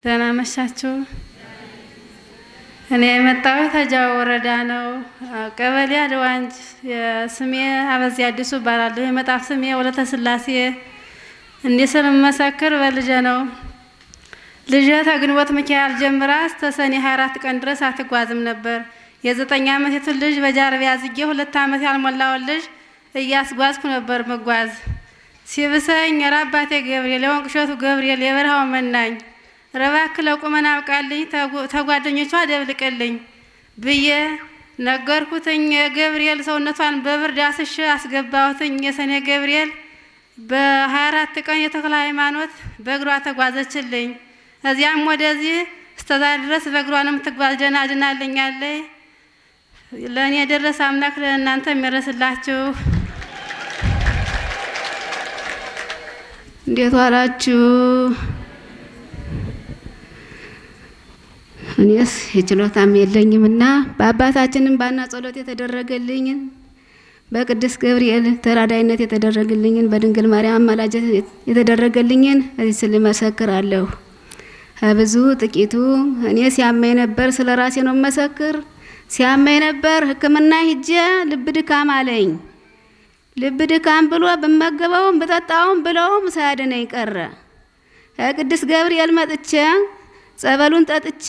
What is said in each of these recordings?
ደህና መሻችሁ። እኔ የመጣሁት ከጃዊ ወረዳ ነው። ቀበሌ አድዋንጅ። ስሜ አበዚ አዲሱ እባላለሁ። የመጣፍ ስሜ ወለተ ስላሴ። እንዲህ ስለምመሰክር በልጄ ነው። ልጄ ከግንቦት ሚካኤል ጀምራ እስከ ሰኔ 24 ቀን ድረስ አትጓዝም ነበር። የ9 ዓመት ልጅ በጃርቢያ አዝጌ 2 ዓመት ያልሞላውን ልጅ እያስጓዝኩ ነበር መጓዝ። ሲብሰኝ አባቴ ገብርኤል የወንቅሸቱ ገብርኤል የበረሃው መናኝ ረባክ ለቁመና አብቃልኝ ተጓደኞቿ ደብልቅልኝ ብዬ ነገርኩትኝ። የገብርኤል ሰውነቷን በብርድ አስሼ አስገባሁትኝ። የሰኔ ገብርኤል በ24 ቀን የተክለ ሃይማኖት በእግሯ ተጓዘችልኝ። እዚያም ወደዚህ እስከዛ ድረስ በእግሯ ነው የምትጓዝ። ድናልኛለች። ለእኔ የደረሰ አምላክ ለእናንተ የሚደርስላችሁ። እንዴት ዋላችሁ? እኔስ የችሎታም የለኝምና በአባታችንም ባና ጸሎት የተደረገልኝን በቅዱስ ገብርኤል ተራዳይነት የተደረገልኝን በድንግል ማርያም አማላጅነት የተደረገልኝን እዚህ ስልመሰክራለሁ። ብዙ ጥቂቱ እኔ ሲያመኝ ነበር። ስለ ራሴ ነው መሰክር። ሲያመኝ ነበር ሕክምና ሂጄ ልብ ድካም አለኝ። ልብ ድካም ብሎ በመገበውም በጠጣውም ብለውም ሳያድነኝ ቀረ። ቅዱስ ገብርኤል መጥቼ ጸበሉን ጠጥቼ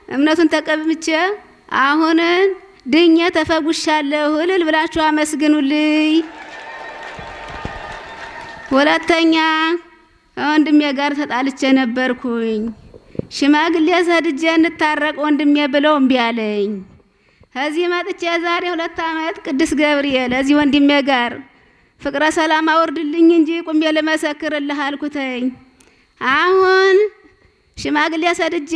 እምነቱን ተቀብቼ አሁን ድኜ ተፈጉሻለሁ። እልል ብላችሁ አመስግኑልኝ። ሁለተኛ ወንድሜ ጋር ተጣልቼ ነበርኩኝ። ሽማግሌ ሰድጄ እንታረቅ ወንድሜ ብለው እምቢ አለኝ። እዚህ መጥቼ ዛሬ 2 ዓመት ቅዱስ ገብርኤል እዚህ ወንድሜ ጋር ፍቅረ ሰላም አወርድልኝ እንጂ ቁሜ ልመሰክርልህ አልኩተኝ። አሁን ሽማግሌ ሰድጄ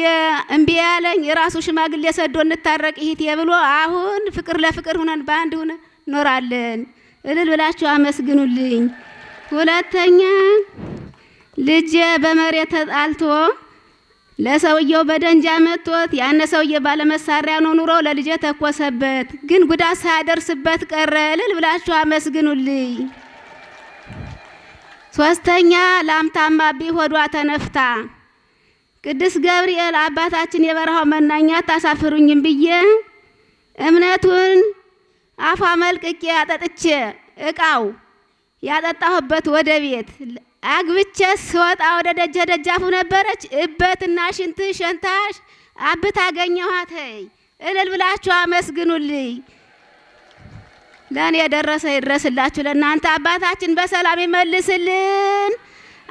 እምቢ ያለኝ የራሱ ሽማግሌ ሰዶ እንታረቅ ይሄት ብሎ አሁን ፍቅር ለፍቅር ሆነን ባንድ ሆነ ኖራለን። እልል ብላችሁ አመስግኑልኝ። ሁለተኛ ልጄ በመሬት ተጣልቶ ለሰውየው በደንጃ መጥቶት ያነ ሰውዬ ባለ መሳሪያ ነው ኑሮ ለልጄ ተኮሰበት፣ ግን ጉዳት ሳያደርስበት ቀረ። እልል ብላችሁ አመስግኑልኝ። ሶስተኛ ላምታማቢ ሆዷ ተነፍታ ቅዱስ ገብርኤል አባታችን የበረሃው መናኛ ታሳፍሩኝም ብዬ እምነቱን አፋ መልቅቄ አጠጥቼ እቃው ያጠጣሁበት ወደ ቤት አግብቼ ስወጣ ወደ ደጃፉ ነበረች። እበትና ሽንት ሸንታሽ አብት አገኘኋት። እልል ብላችሁ አመስግኑልኝ። ለእኔ የደረሰ ይድረስላችሁ። ለእናንተ አባታችን በሰላም ይመልስልን።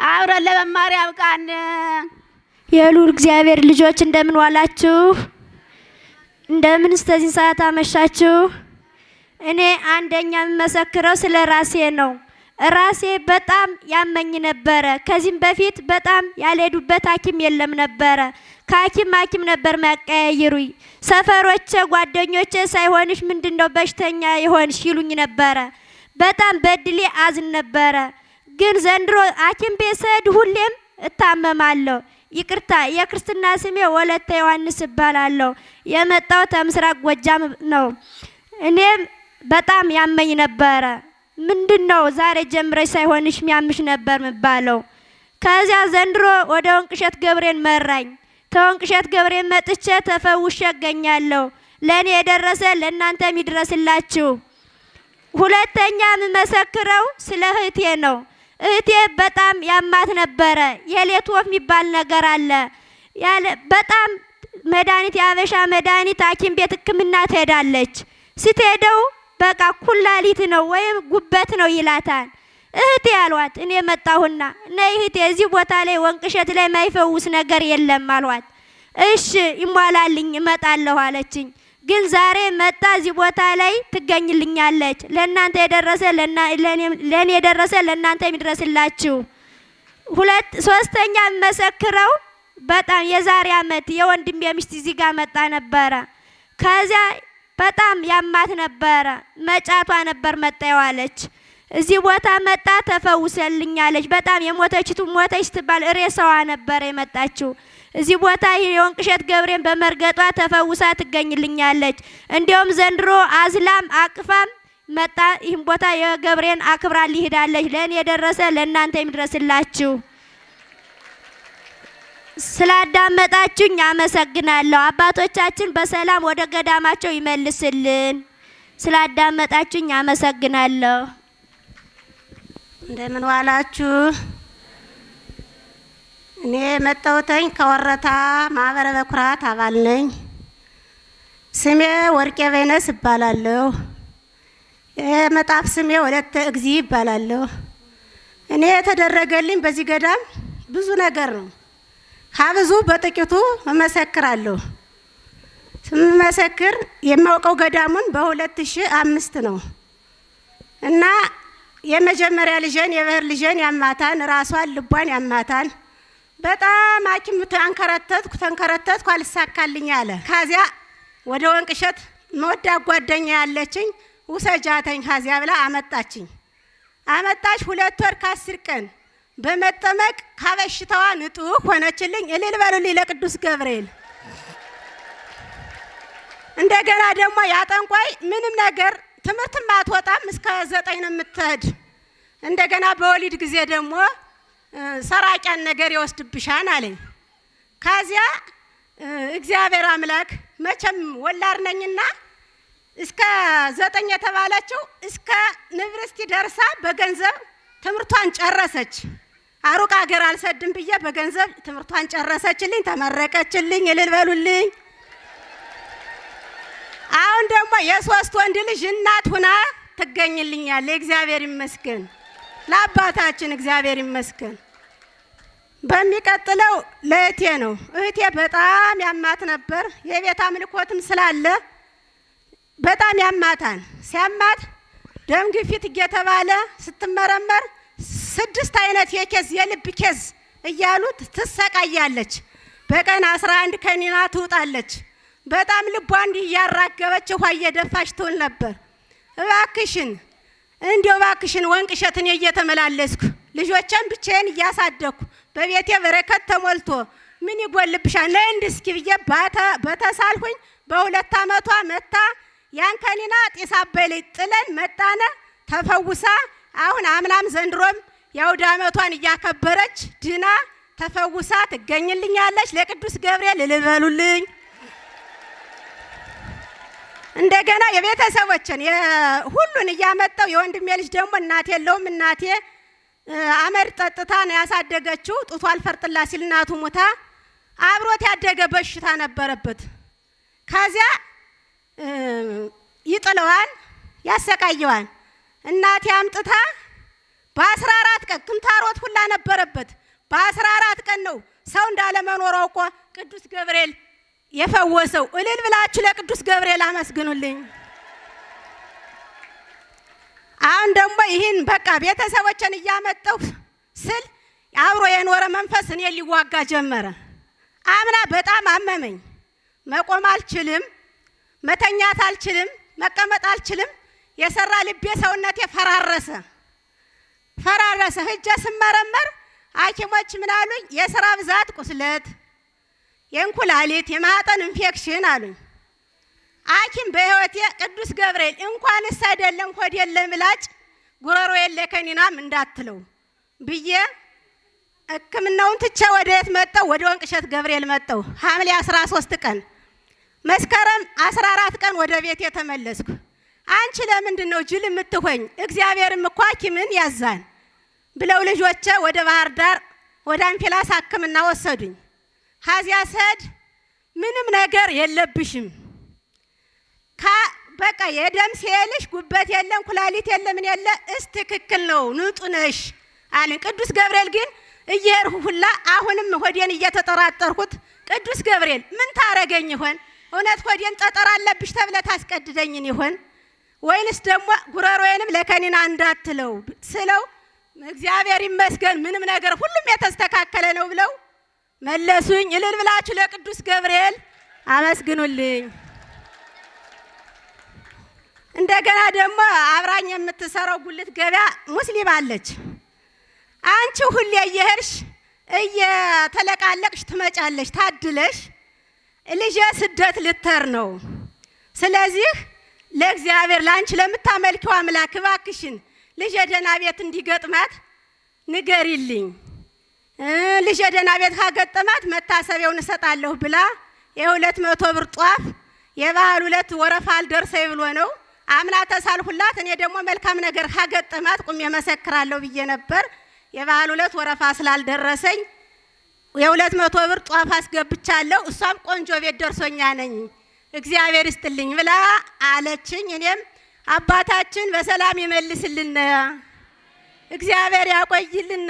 አብረን ለመማር ያብቃን። የልዑል እግዚአብሔር ልጆች እንደምን ዋላችሁ? እንደምን እስከዚህ ሰዓት አመሻችሁ? እኔ አንደኛ የምመሰክረው ስለ ራሴ ነው። ራሴ በጣም ያመኝ ነበረ። ከዚህም በፊት በጣም ያልሄዱበት ሐኪም የለም ነበረ። ከሐኪም ነበር ማያቀያይሩኝ። ሰፈሮቼ ጓደኞቼ ሳይሆንሽ ምንድነው በሽተኛ ይሆንሽ ይሉኝ ነበረ። በጣም በድሌ አዝን ነበረ። ግን ዘንድሮ ሐኪም ቤት ስሄድ ሁሌም እታመማለሁ። ይቅርታ የክርስትና ስሜ ወለተ ዮሐንስ እባላለሁ። የመጣው ከምስራቅ ጎጃም ነው። እኔም በጣም ያመኝ ነበረ። ምንድነው ዛሬ ጀምረሽ ሳይሆንሽ ሚያምሽ ነበር መባለው። ከዚያ ዘንድሮ ወደ ወንቅሸት ገብርኤል መራኝ። ተወንቅሸት ገብርኤል መጥቼ ተፈውሼ እገኛለሁ። ለኔ የደረሰ ለእናንተ ይድረስላችሁ። ሁለተኛ የምመሰክረው ስለ እህቴ ነው። እህቴ በጣም ያማት ነበረ። የሌት ወፍ የሚባል ነገር አለ። ያለ በጣም መድኃኒት ያበሻ መድኃኒት ሐኪም ቤት ሕክምና ትሄዳለች። ስትሄደው በቃ ኩላሊት ነው ወይም ጉበት ነው ይላታል። እህቴ አሏት። እኔ መጣሁና ነይ እህቴ እዚህ ቦታ ላይ ወንቅሸት ላይ ማይፈውስ ነገር የለም አሏት። እሺ ይሟላልኝ እመጣለሁ አለችኝ። ግን ዛሬ መጣ እዚህ ቦታ ላይ ትገኝልኛለች። ለእናንተ የደረሰ ለኔ የደረሰ ለእናንተ የሚድረስላችሁ። ሶስተኛ መሰክረው በጣም የዛሬ ዓመት የወንድሜ ሚስት እዚህ ጋር መጣ ነበረ። ከዚያ በጣም ያማት ነበረ። መጫቷ ነበር መጣየዋለች። እዚህ ቦታ መጣ ተፈውሰልኛለች። በጣም የሞተችቱ ሞተች ትባል ሬሳዋ ነበር የመጣችው። እዚህ ቦታ የወንቅሸት ገብርኤል በመርገጧ ተፈውሳ ትገኝልኛለች። እንዲያውም ዘንድሮ አዝላም አቅፋም መጣ ይህን ቦታ የገብርኤል አክብራ ሊሄዳለች። ለእኔ የደረሰ ለእናንተ የሚድረስላችሁ። ስላዳመጣችሁኝ አመሰግናለሁ። አባቶቻችን በሰላም ወደ ገዳማቸው ይመልስልን። ስላዳመጣችሁኝ አመሰግናለሁ። እንደምን ዋላችሁ? እኔ መጣሁተኝ ከወረታ ማህበረ በኩራት አባል ነኝ። ስሜ ወርቄ በይነስ እባላለሁ። የመጣፍ ስሜ ወለተ እግዚ እባላለሁ። እኔ የተደረገልኝ በዚህ ገዳም ብዙ ነገር ነው። ከብዙ በጥቂቱ እመሰክራለሁ። ስመሰክር የማውቀው ገዳሙን በ2005 ነው እና የመጀመሪያ ልጄን የበህር ልጄን ያማታን ራሷን ልቧን ያማታን በጣም ሐኪም ተንከረተትኩ አልሳካልኝ አለ። ከዚያ ወደ ወንቅሸት መወዳ ጓደኛ ያለችኝ ውሰጃተኝ ከዚያ ብላ አመጣች 2 ወር ከ10 ቀን በመጠመቅ ከበሽታዋ ንጹህ ሆነችልኝ። እልል በሉልኝ ለቅዱስ ገብርኤል። እንደገና ደግሞ ያጠንቋይ ምንም ነገር ትምህርትም አትወጣም እስከ 9 ነው የምትሄድ። እንደገና በወሊድ ጊዜ ደግሞ ሰራቂያን ነገር ይወስድብሻል አለኝ። ከዚያ እግዚአብሔር አምላክ መቼም ወላድ ነኝና እስከ 9 የተባለችው እስከ ዩኒቨርሲቲ ደርሳ በገንዘብ ትምህርቷን ጨረሰች። አሩቅ ሀገር አልሰድም ብዬ በገንዘብ ትምህርቷን ጨረሰችልኝ፣ ተመረቀችልኝ። እልል በሉልኝ። አሁን ደግሞ የ3 ወንድ ልጅ እናት ሁና ትገኝልኛለች። እግዚአብሔር ይመስገን፣ ለአባታችን እግዚአብሔር ይመስገን። በሚቀጥለው ለእህቴ ነው። እህቴ በጣም ያማት ነበር። የቤት አምልኮትም ስላለ በጣም ያማታን። ሲያማት ደም ግፊት እየተባለ ስትመረመር 6 አይነት የኬዝ የልብ ኬዝ እያሉት ትሰቃያለች። በቀን 11 ከኒና ትውጣለች። በጣም ልቧ እንዲህ እያራገበች ውሃ እየደፋች ትውል ነበር። እባክሽን እንዲው እባክሽን ወንቅሸትን እየተመላለስኩ ልጆቼን ብቻዬን እያሳደኩ በቤቴ በረከት ተሞልቶ ምን ይጎልብሻል ነይ እስኪ ብዬ በተሳልሁኝ በ2 ዓመቷ መታ ያን ከኒና ጢስ አባይ ላይ ጥለን መጣነ ተፈውሳ አሁን አምናም ዘንድሮም የአውደ ዓመቷን እያከበረች ድና ተፈውሳ ትገኝልኛለች። ለቅዱስ ገብርኤል እልል በሉልኝ። እንደገና የቤተሰቦችን ሁሉን እያመጣው የወንድሜ ልጅ ደግሞ እናቴ የለውም። እናቴ አመድ ጠጥታ ነው ያሳደገችው። ጡቷ አልፈርጥላ ሲል እናቱ ሞታ አብሮት ያደገ በሽታ ነበረበት። ከዚያ ይጥለዋል፣ ያሰቃየዋል። እናቴ አምጥታ በ14 ቀን ክንታሮት ሁላ ነበረበት። በ14 ቀን ነው ሰው እንዳለመኖር አውቆ ቅዱስ ገብርኤል የፈወሰው። እልል ብላችሁ ለቅዱስ ገብርኤል አመስግኑልኝ። አሁን ደግሞ ይህን በቃ ቤተሰቦችን እያመጣሁ ስል አብሮ የኖረ መንፈስ እኔ ሊዋጋ ጀመረ። አምና በጣም አመመኝ። መቆም አልችልም፣ መተኛት አልችልም፣ መቀመጥ አልችልም። የሰራ ልቤ ሰውነቴ ፈራረሰ። ሂጄ ስመረመር ሐኪሞች ምን አሉኝ? የስራ ብዛት ቁስለት፣ የእንኩላሊት የማህፀን ኢንፌክሽን አሉኝ። ሐኪም በህይወቴ ቅዱስ ገብርኤል እንኳንስ አይደለም ሆድ የለም ምላጭ ጉሮሮ የለ ከኒናም እንዳትለው ብዬ ሕክምናውን ትቼ ወደ የት መጣሁ? ወደ ወንቅሸት ገብርኤል መጣሁ። ሐምሌ 13 ቀን መስከረም 14 ቀን ወደ ቤት የተመለስኩ። አንቺ ለምንድን ነው ጅል የምትሆኝ? እግዚአብሔርም እኮ ሐኪምን ያዛን ብለው ልጆቼ ወደ ባህር ዳር ወደ አንፊላስ ሕክምና ወሰዱኝ። ከዚያ ስሄድ ምንም ነገር የለብሽም በቃ የደም ሴልሽ ጉበት የለም ኩላሊት የለም ምን የለ ትክክል ነው ንጹህ ነሽ አለኝ። ቅዱስ ገብርኤል ግን እየሄድኩ ሁላ አሁንም ሆዴን እየተጠራጠርኩት ቅዱስ ገብርኤል ምን ታረገኝ ይሆን? እውነት ሆዴን ጠጠር አለብሽ ተብለህ ታስቀድደኝን ይሆን ወይንስ ደግሞ ጉሮሮዬንም ለከኒና እንዳትለው ስለው እግዚአብሔር ይመስገን ምንም ነገር ሁሉም የተስተካከለ ነው ብለው መለሱኝ። እልል ብላችሁ ለቅዱስ ገብርኤል አመስግኑልኝ። እንደገና ደግሞ አብራኝ የምትሰራው ጉልት ገበያ ሙስሊም አለች። አንቺ ሁሌ እየሄድሽ እየተለቃለቅሽ ትመጫለሽ፣ ታድለሽ ልጄ ስደት ልተር ነው። ስለዚህ ለእግዚአብሔር ላንቺ ለምታመልኪው አምላክ እባክሽን ልጄ ደህና ቤት እንዲገጥማት ንገሪልኝ። ልጄ ደህና ቤት ካገጠማት መታሰቢያውን እሰጣለሁ ብላ የ200 ብር ጧፍ የበዓሉ ዕለት ወረፋ አልደርሰኝ ብሎ ነው አምና ተሳልሁላት። እኔ ደግሞ መልካም ነገር ካገጠማት ቁሜ መሰክራለሁ ብዬ ነበር። የበዓሉ ዕለት ወረፋ ስላልደረሰኝ የ200 ብር ጧፍ አስገብቻለሁ። እሷም ቆንጆ ቤት ደርሶኛ ነኝ እግዚአብሔር ይስጥልኝ ብላ አለችኝ። እኔም አባታችን በሰላም ይመልስልን፣ እግዚአብሔር ያቆይልን።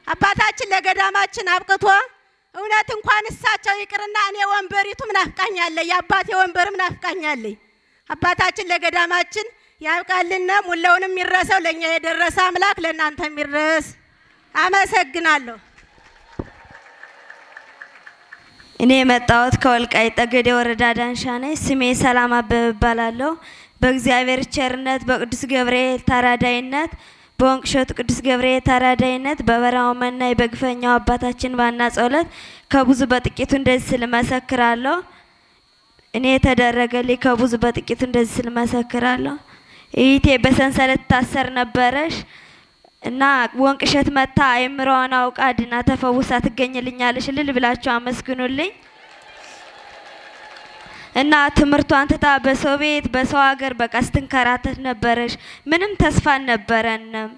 አባታችን ለገዳማችን አብቅቶ እውነት እንኳን እሳቸው ይቅርና እኔ ወንበሪቱ ምናፍቃኛለኝ፣ የአባቴ ወንበር ምናፍቃኛለኝ። አባታችን ለገዳማችን ያብቃልን። ሙላውንም የሚረሰው ለኛ የደረሰ አምላክ ለእናንተ የሚረስ። አመሰግናለሁ። እኔ የመጣሁት ከወልቃይት ጠገዴ ወረዳ ዳንሻ ነኝ። ስሜ ሰላም አበበ እባላለሁ። በእግዚአብሔር ቸርነት በቅዱስ ገብርኤል ተራዳይነት በወንቅሸቱ ቅዱስ ገብርኤል ተራዳይነት በበረሃው መናኝ በግፈኛው አባታችን ባና ጸሎት ከብዙ በጥቂቱ እንደዚህ ስል መሰክራለሁ። እኔ የተደረገልኝ ከብዙ በጥቂቱ እንደዚህ ስል መሰክራለሁ። እህቴ በሰንሰለት ታሰር ነበረሽ እና ወንቅሸት መታ አይምሮዋን አውቃ ድና ተፈውሳ ትገኝልኛለሽ። እልል ብላችሁ አመስግኑልኝ። እና ትምህርቷን ትታ በሰው ቤት በሰው ሀገር በቃ ስትንከራተት ነበረሽ። ምንም ተስፋ አልነበረንም።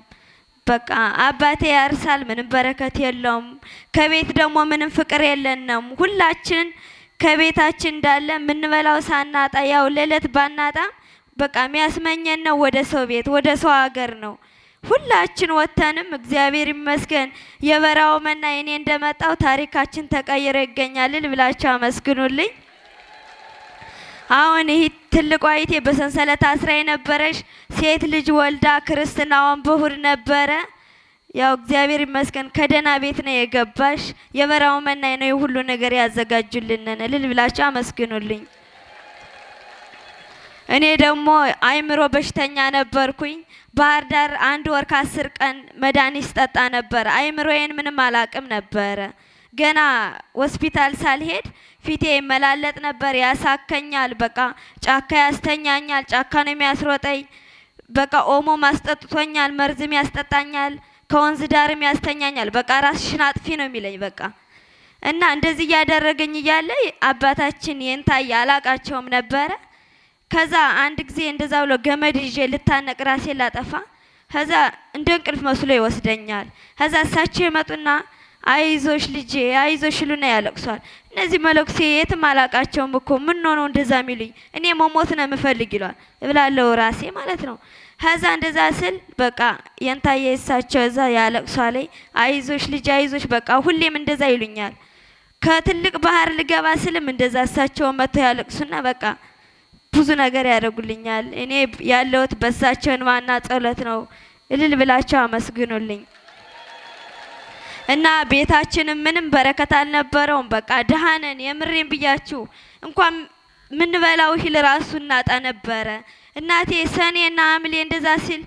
በቃ አባቴ ያርሳል፣ ምንም በረከት የለውም። ከቤት ደግሞ ምንም ፍቅር የለንም። ሁላችን ከቤታችን እንዳለ ምንበላው ሳናጣ ያው ለለት ባናጣ በቃ የሚያስመኘን ነው ወደ ሰው ቤት ወደ ሰው ሀገር ነው። ሁላችን ወተንም እግዚአብሔር ይመስገን የበራው መና እኔ እንደመጣው ታሪካችን ተቀይሮ ይገኛል። እልል ብላችሁ አመስግኑልኝ። አሁን ይሄ ትልቋ እህቴ በሰንሰለት አስራ የነበረሽ ሴት ልጅ ወልዳ ክርስትናዋን በእሁድ ነበረ። ያው እግዚአብሔር ይመስገን ከደህና ቤት ነው የገባሽ። የበራው መናኝ ነው ሁሉ ነገር ያዘጋጁልን። እልል ብላችሁ አመስግኑልኝ። እኔ ደግሞ አይምሮ በሽተኛ ነበርኩኝ። ባህር ዳር 1 ወር ከ10 ቀን መድኃኒት ስጠጣ ነበር። አይምሮዬን ምንም አላቅም ነበረ። ገና ሆስፒታል ሳልሄድ ፊቴ ይመላለጥ ነበር፣ ያሳከኛል። በቃ ጫካ ያስተኛኛል፣ ጫካ ነው የሚያስሮጠኝ። በቃ ኦሞ ማስጠጥቶኛል፣ መርዝም ያስጠጣኛል፣ ከወንዝ ዳርም ያስተኛኛል። በቃ ራስሽን አጥፊ ነው የሚለኝ በቃ። እና እንደዚህ እያደረገኝ እያለ አባታችን የንታየ አላቃቸውም ነበረ። ከዛ አንድ ጊዜ እንደዛ ብሎ ገመድ ይዤ ልታነቅ ራሴ ላጠፋ፣ ከዛ እንደ እንቅልፍ መስሎ ይወስደኛል። ከዛ እሳቸው ይመጡና አይዞሽ ልጄ አይዞሽ ይሉና ያለቅሷል። እነዚህ መለኩሴ የትም አላቃቸውም እኮ ምን ነው እንደዛ የሚሉኝ? እኔ መሞት ነው የምፈልግ ይሏል እብላለሁ ራሴ ማለት ነው። ከዛ እንደዛ ስል በቃ የንታየ እሳቸው እዛ ያለቅሷል። አይዞሽ ልጄ አይዞሽ በቃ ሁሌም እንደዛ ይሉኛል። ከትልቅ ባህር ልገባ ስልም እንደዛ እሳቸው መጥተው ያለቅሱና በቃ ብዙ ነገር ያደርጉልኛል። እኔ ያለሁት በእሳቸው እንባና ጸሎት ነው። እልል ብላችሁ አመስግኑልኝ። እና ቤታችንም ምንም በረከት አልነበረውም። በቃ ድሃ ነን። የምሬን ብያችሁ እንኳን ምንበላው እህል ራሱ እናጣ ነበረ። እናቴ ሰኔና ሐምሌ እንደዛ ሲል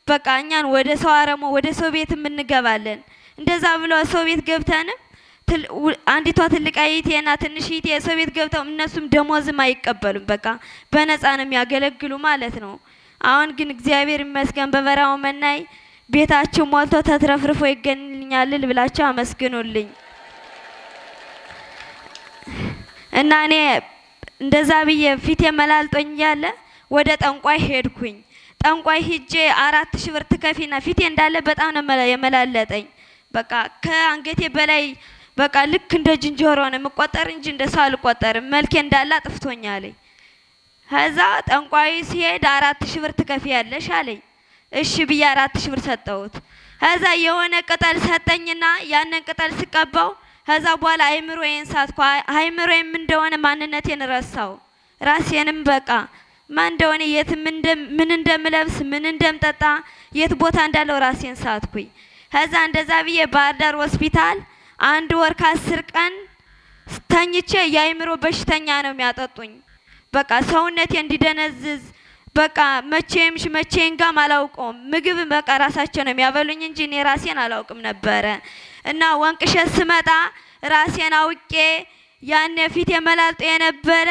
በቃ እኛን ወደ ሰው አረሞ ወደ ሰው ቤት እንገባለን። እንደዛ ብሎ ሰው ቤት ገብተን አንዲቷ ትልቅ እህቴና ትንሽ እህቴ ሰው ቤት ገብተው እነሱም ደሞዝም አይቀበሉም። በቃ በነፃ ነው የሚያገለግሉ ማለት ነው። አሁን ግን እግዚአብሔር ይመስገን በበራው መናይ ቤታችሁ ሞልቶ ተትረፍርፎ ይገኛል ብላችሁ አመስግኑልኝ። እና እኔ እንደዛ ብዬ ፊቴ መላልጦኝ ያለ ወደ ጠንቋይ ሄድኩኝ። ጠንቋይ ሂጄ 4000 ብር ትከፊና ፊቴ እንዳለ በጣም ነው የመላለጠኝ። በቃ ከአንገቴ በላይ በቃ ልክ እንደ ዝንጀሮ ነው የምቆጠር እንጂ እንደ ሰው አልቆጠርም። መልኬ እንዳለ አጥፍቶኛል። ከዛ ጠንቋይ ሲሄድ 4000 ብር ትከፊያለሽ አለኝ። እሺ ብዬ 4000 ብር ሰጠሁት። ከዛ የሆነ ቅጠል ሰጠኝና ያንን ቅጠል ስቀባው ከዛ በኋላ አይምሮዬን ሳትኩ። አይምሮዬም እንደሆነ ማንነቴን ረሳው። ራሴንም በቃ ማን እንደሆነ የት ምን እንደምለብስ ምን እንደምጠጣ የት ቦታ እንዳለው ራሴን ሳትኩኝ። ከዛ እንደዛ ብዬ ባህር ዳር ሆስፒታል 1 ወር ከ10 ቀን ተኝቼ የአይምሮ በሽተኛ ነው የሚያጠጡኝ። በቃ ሰውነቴ እንዲደነዝዝ በቃ መቼም ጋም አላውቀውም። ምግብ በቃ ራሳቸው ነው የሚያበሉኝ እንጂ እኔ ራሴን አላውቅም ነበረ። እና ወንቅሸት ስመጣ ራሴን አውቄ ያን ፊት የመላልጦ የነበረ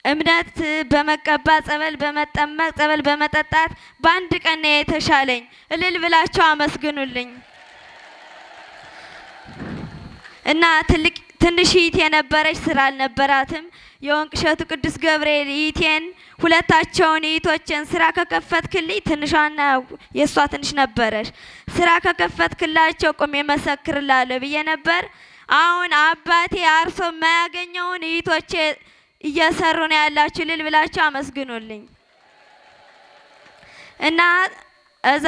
እምነት በመቀባት ጸበል በመጠመቅ ጸበል በመጠጣት በአንድ ቀን ነው የተሻለኝ። እልል ብላችሁ አመስግኑልኝ። እና ትንሽ እህቴ የነበረች ስራ አልነበራትም። የወንቅ እሸቱ ቅዱስ ገብርኤል እህቴን ሁለታቸውን እህቶችን ስራ ከከፈትክልኝ ትንሿና የእሷ ትንሽ ነበረች ስራ ከከፈትክላቸው ቁሜ መሰክርላለሁ ብዬ ነበር። አሁን አባቴ አርሶ የማያገኘውን እህቶቼ እየሰሩ ነው ያላችሁ። እልል ብላችሁ አመስግኑልኝ። እና እዛ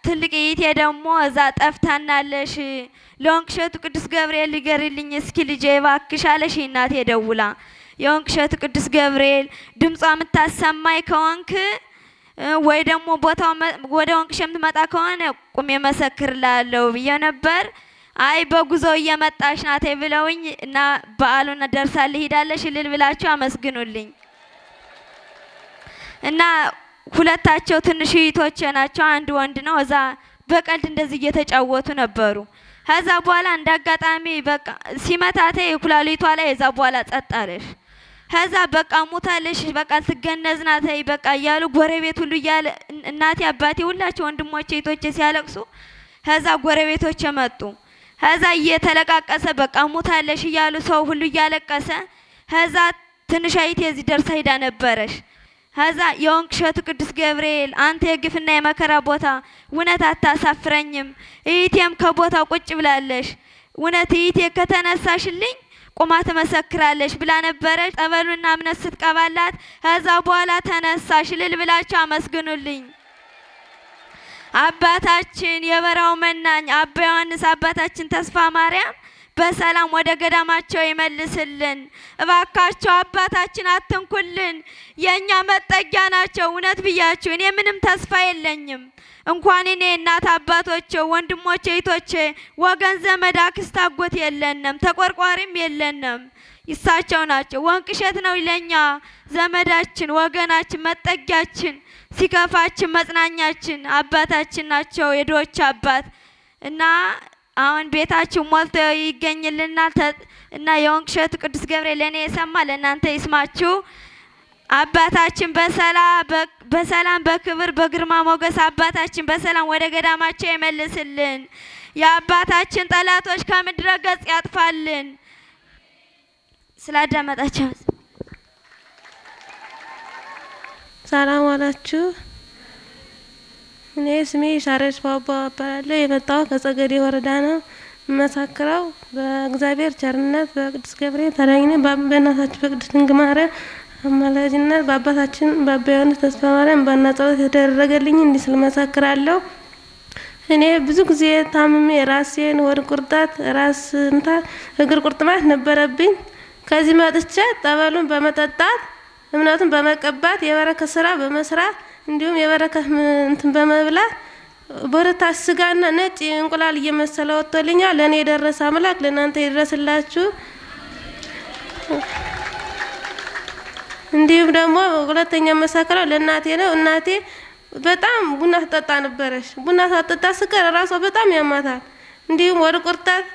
ትልቅ እህቴ ደግሞ እዛ ጠፍታናለሽ ለወንቅ እሸቱ ቅዱስ ገብርኤል ሊገርልኝ እስኪ ልጄ እባክሽ አለሽ እናቴ ደውላ። የወንቅ እሸቱ ቅዱስ ገብርኤል ድምጿ የምታሰማኝ ከሆንክ ወይ ደግሞ ቦታው ወደ ወንቅ እሸት የምትመጣ ከሆነ ቁሜ መሰክርላለሁ ብዬ ነበር። አይ በጉዞ እየመጣሽ ናት ብለውኝ እና በዓሉን ደርሳል ሄዳለሽ። እልል ብላችሁ አመስግኑልኝ። እና ሁለታቸው ትንሽ እህቶቼ ናቸው። አንድ ወንድ ነው። እዛ በቀልድ እንደዚህ እየተጫወቱ ነበሩ። ከዛ በኋላ እንዳጋጣሚ በቃ ሲመታተ ኩላሊቷ ላይ እዛ በኋላ ጸጥ አለሽ። ከዛ በቃ ሞታለሽ በቃ ትገነዝ ናት በቃ እያሉ ጎረቤት ሁሉ እያለ እናቴ አባቴ ሁላቸው ወንድሞቼ እህቶቼ ሲያለቅሱ ከዛ ጎረቤቶቼ መጡ። ከዛ እየተለቃቀሰ በቃ ሞታለሽ እያሉ ሰው ሁሉ እያለቀሰ ከዛ ትንሽ እህቴ እዚህ ደርሳ ሄዳ ነበረሽ። ከዛ የወንቅ እሸቱ ቅዱስ ገብርኤል አንተ የግፍና የመከራ ቦታ እውነት አታሳፍረኝም፣ እህቴም ከቦታው ቁጭ ብላለሽ፣ እውነት እህቴ ከተነሳሽልኝ ቁማ ትመሰክራለሽ ብላ ነበረች። ጸበሉና እምነት ስትቀባላት ከዛ በኋላ ተነሳሽ። እልል ብላችሁ አመስግኑልኝ። አባታችን የበራው መናኝ አባ ዮሐንስ አባታችን ተስፋ ማርያም በሰላም ወደ ገዳማቸው ይመልስልን። እባካቸው አባታችን አትንኩልን፣ የኛ መጠጊያ ናቸው። እውነት ብያችሁ እኔ ምንም ተስፋ የለኝም። እንኳን እኔ እናት አባቶቼ፣ ወንድሞቼ፣ እህቶቼ፣ ወገን ዘመድ አክስት አጎት የለንም፣ ተቆርቋሪም የለንም። ይሳቸው ናቸው። ወንቅ እሸት ነው ለኛ ዘመዳችን፣ ወገናችን፣ መጠጊያችን፣ ሲከፋችን መጽናኛችን አባታችን ናቸው። የድሆች አባት እና አሁን ቤታችሁ ሞልቶ ይገኝልናል። እና የወንቅ እሸቱ ቅዱስ ገብርኤል ለኔ የሰማ ለእናንተ ይስማችሁ። አባታችን በሰላም በክብር በግርማ ሞገስ አባታችን በሰላም ወደ ገዳማቸው ይመልስልን። የአባታችን ጠላቶች ከምድረ ገጽ ያጥፋልን። ስላዳመጣችሁ ሰላም ዋላችሁ። እኔ ስሜ ሻረች ባባ እባላለሁ። የመጣሁት ከጸገዴ ወረዳ ነው። መሰክረው በእግዚአብሔር ቸርነት በቅዱስ ገብርኤል ተዳኝነት በእናታችን በቅድስት ድንግል ማርያም አማላጅነት በአባታችን በአባ ዮሐንስ ተስፋ ማርያም ባና ጸሎት የተደረገልኝ እንዲህ ስል መሰክራለሁ። እኔ ብዙ ጊዜ ታምሜ ራሴን ወድ ቁርጣት፣ ራስ ምታት፣ እግር ቁርጥማት ነበረብኝ። ከዚህ መጥቼ ጠበሉን በመጠጣት እምነቱን በመቀባት የበረከት ስራ በመስራት እንዲሁም የበረከት እንትን በመብላት በረታች ስጋና ነጭ እንቁላል እየመሰለ ወጥቶልኛል። ለኔ የደረሰ አምላክ ለእናንተ ይድረስላችሁ። እንዲሁም ደግሞ ሁለተኛ መሰክረው ለእናቴ ነው። እናቴ በጣም ቡና ትጠጣ ነበረች። ቡና ሳትጠጣ ስቀር ራሷ በጣም ያማታል። እንዲሁም ወደ ቁርጠት፣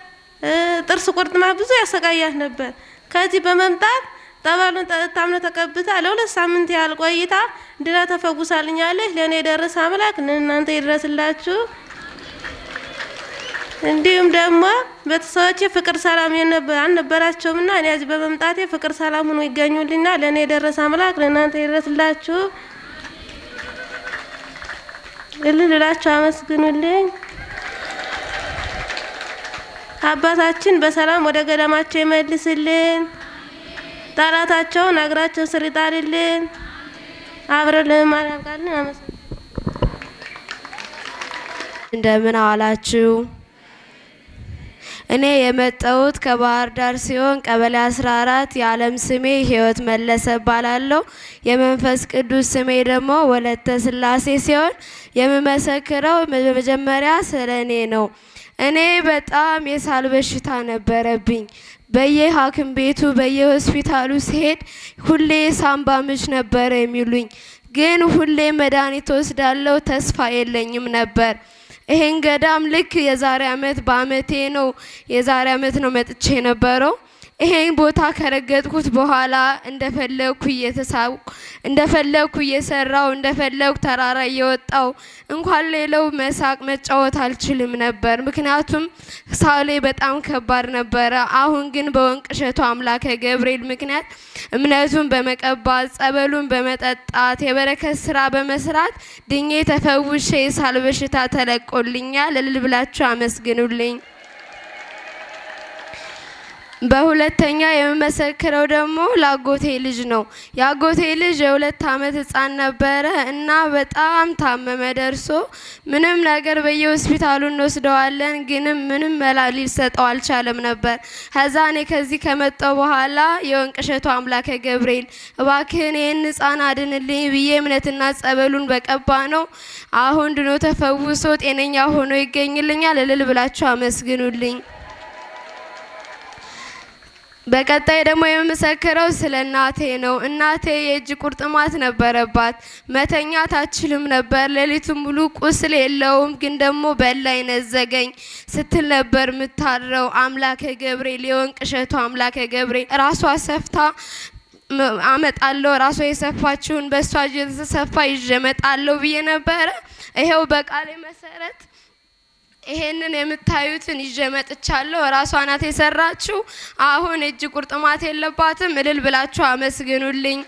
ጥርስ ቁርጥማት ብዙ ያሰቃያት ነበር። ከዚህ በመምጣት ጠበሉን ጠጥታም ተቀብታ ለ2 ሳምንት ያህል ቆይታ ድና ተፈጉሳልኛለች። ለኔ የደረሰ አምላክ ለእናንተ ይድረስላችሁ። እንዲሁም ደግሞ ቤተሰቦቼ ፍቅር ሰላም አልነበራቸውምና እኔ እዚህ በመምጣቴ ፍቅር ሰላም ሆኖ ይገኙልኝና ለኔ የደረሰ አምላክ ለእናንተ ይድረስላችሁ። እልል ብላችሁ አመስግኑልኝ። አባታችን በሰላም ወደ ገዳማቸው ይመልስልን። ጠላታቸውን እግራቸው ስር ይጣልልን። አብረን ለማርያም ቃልን አመስግኑ። እንደምን አዋላችሁ? እኔ የመጣሁት ከባህር ዳር ሲሆን ቀበሌ 14 የዓለም ስሜ ህይወት መለሰ እባላለሁ። የመንፈስ ቅዱስ ስሜ ደግሞ ወለተ ስላሴ ሲሆን የምመሰክረው በመጀመሪያ ስለኔ ነው። እኔ በጣም የሳል በሽታ ነበረብኝ። በየሐኪም ቤቱ በየሆስፒታሉ ሲሄድ ሁሌ ሳምባ ምች ነበር የሚሉኝ፣ ግን ሁሌ መድኃኒት ወስዳለሁ፣ ተስፋ የለኝም ነበር። ይሄን ገዳም ልክ የዛሬ አመት በአመቴ ነው የዛሬ አመት ነው መጥቼ ነበረው። ይሄን ቦታ ከረገጥኩት በኋላ እንደፈለኩ እየተሳብኩ እንደፈለኩ እየሰራው እንደፈለኩ ተራራ እየወጣው እንኳን ሌላው መሳቅ መጫወት አልችልም ነበር። ምክንያቱም ሳሌ በጣም ከባድ ነበረ። አሁን ግን በወንቅሸቱ አምላከ ገብርኤል ምክንያት እምነቱን በመቀባት ጸበሉን በመጠጣት የበረከት ስራ በመስራት ድኜ ተፈውሼ የሳል በሽታ ተለቆልኛል። እልል ብላችሁ አመስግኑልኝ። በሁለተኛ የምመሰክረው ደግሞ ላጎቴ ልጅ ነው። ያጎቴ ልጅ የ2 ዓመት ህፃን ነበረ እና በጣም ታመመ። ደርሶ ምንም ነገር በየሆስፒታሉ እንወስደዋለን፣ ግን ምንም መላ ሊሰጠው አልቻለም ነበር። ከዛ እኔ ከዚህ ከመጣው በኋላ የወንቅሸቱ አምላከ ገብርኤል እባክህን ይህን ህፃን አድንልኝ ብዬ እምነትና ጸበሉን በቀባ ነው አሁን ድኖ ተፈውሶ ጤነኛ ሆኖ ይገኝልኛል። እልል ብላችሁ አመስግኑልኝ። በቀጣይ ደግሞ የምመሰክረው ስለ እናቴ ነው። እናቴ የእጅ ቁርጥማት ነበረባት። መተኛት አትችልም ነበር። ሌሊቱን ሙሉ ቁስል የለውም ግን ደግሞ በላይ ነዘገኝ ስትል ነበር የምታድረው። አምላከ ገብርኤል የወንቅሸቱ አምላከ ገብርኤል ራሷ ሰፍታ አመጣለሁ ራሷ የሰፋችውን በሷ የተሰፋ ይዤ እመጣለሁ ብዬ ነበረ። ይሄው በቃሌ መሰረት ይሄንን የምታዩትን ይዤ መጥቻለሁ። ራሷ ናት የሰራችው። አሁን እጅ ቁርጥማት የለባትም። እልል ብላችሁ አመስግኑልኝ።